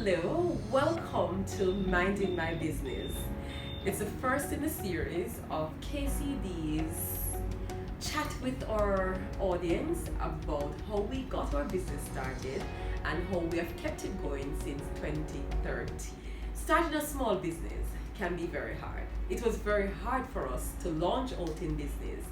Hello, welcome to Minding My Business. It's the first in the series of KCD's chat with our audience about how we got our business started and how we have kept it going since 2013. Starting a small business can be very hard. It was very hard for us to launch out in business,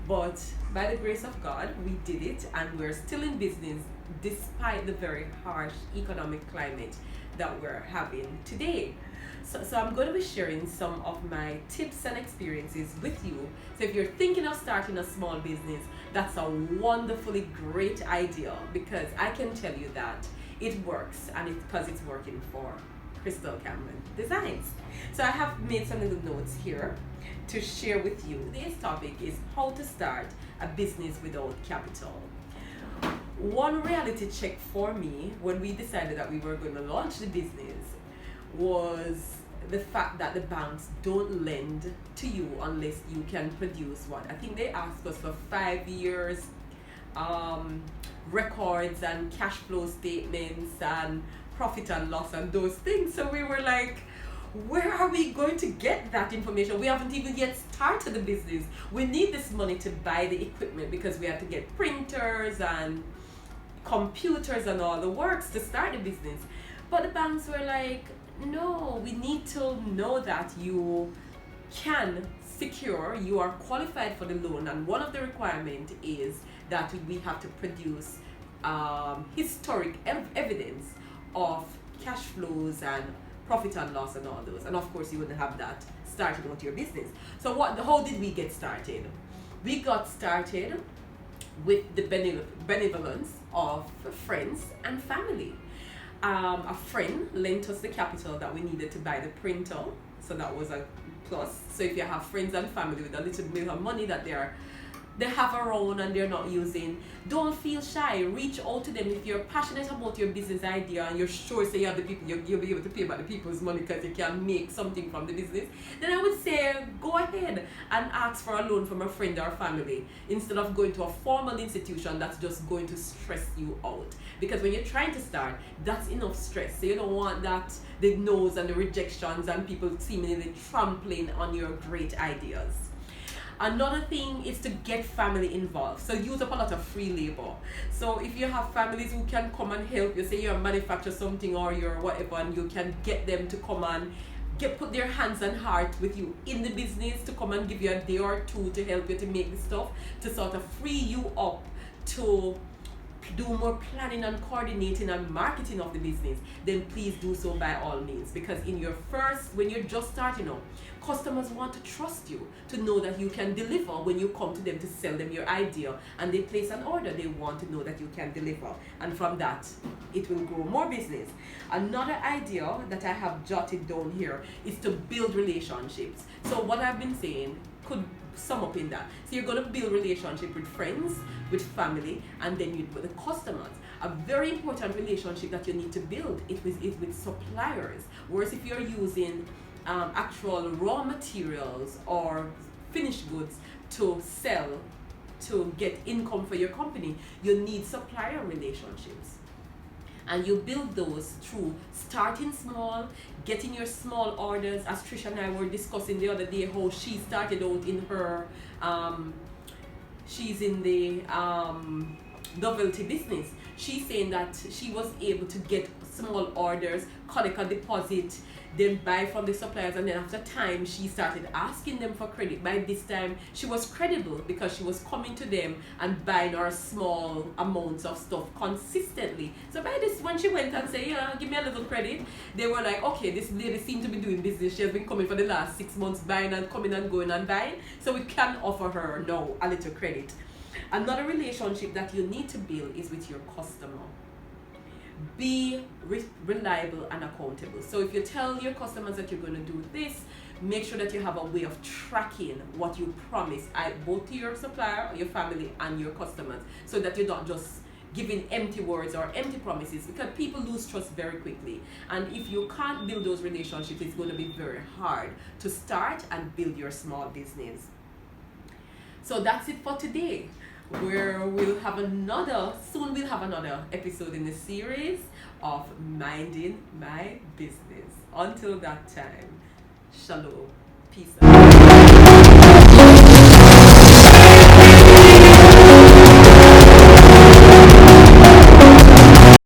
but by the grace of God, we did it and we're still in business despite the very harsh economic climate that we're having today. So I'm going to be sharing some of my tips and experiences with you. So if you're thinking of starting a small business, that's a wonderfully great idea because I can tell you that it works and it's because it's working for Crystal Cameron Designs. So I have made some little notes here to share with you. Today's topic is how to start a business without capital. One reality check for me when we decided that we were going to launch the business was the fact that the banks don't lend to you unless you can produce what I think they asked us for 5 years records and cash flow statements and profit and loss and those things. So we were like, where are we going to get that information? We haven't even yet started the business. We need this money to buy the equipment because we have to get printers and computers and all the works to start the business. But the banks were like, no, we need to know that you can secure, you are qualified for the loan, and one of the requirements is that we have to produce historic evidence of cash flows and profit and loss and all those. And of course you wouldn't have that starting out your business. So how did we get started? We got started with the benevolence of friends and family. A friend lent us the capital that we needed to buy the printer, so that was a plus. So if you have friends and family with a little bit of money that they have around and they're not using, don't feel shy. Reach out to them. If you're passionate about your business idea and you're sure say you have the people, you'll be able to pay back the people's money because you can make something from the business, then I would say go ahead and ask for a loan from a friend or family instead of going to a formal institution that's just going to stress you out. Because when you're trying to start, that's enough stress. So you don't want that, the no's and the rejections and people seemingly trampling on your great ideas. Another thing is to get family involved. So use up a lot of free labor. So if you have families who can come and help you, say you manufacture something or you're whatever, and you can get them to come and put their hands and heart with you in the business to come and give you a day or two to help you to make the stuff, to sort of free you up to do more planning and coordinating and marketing of the business, then please do so by all means. Because when you're just starting out, customers want to trust you, to know that you can deliver when you come to them to sell them your idea and they place an order. They want to know that you can deliver, and from that it will grow more business. Another idea that I have jotted down here is to build relationships. So what I've been saying could sum up in that. So you're going to build relationship with friends, with family, and then with the customers. A very important relationship that you need to build is with suppliers. Whereas if you're using actual raw materials or finished goods to sell to get income for your company, you need supplier relationships. And you build those through starting small, getting your small orders, as Trisha and I were discussing the other day, how she started out in her, she's in the novelty business. She's saying that she was able to get small orders, collect a deposit, then buy from the suppliers, and then after time she started asking them for credit. By this time she was credible because she was coming to them and buying her small amounts of stuff consistently. So by this, when she went and said, yeah, give me a little credit, they were like, okay, this lady seems to be doing business. She has been coming for the last 6 months, buying and coming and going and buying, so we can offer her now a little credit. Another relationship that you need to build is with your customer. Be reliable and accountable. So if you tell your customers that you're going to do this, make sure that you have a way of tracking what you promise, both to your supplier, your family, and your customers, so that you're not just giving empty words or empty promises, because people lose trust very quickly. And if you can't build those relationships, it's going to be very hard to start and build your small business. So that's it for today. where soon we'll have another episode in the series of Minding My Business. Until that time, shalom, peace out.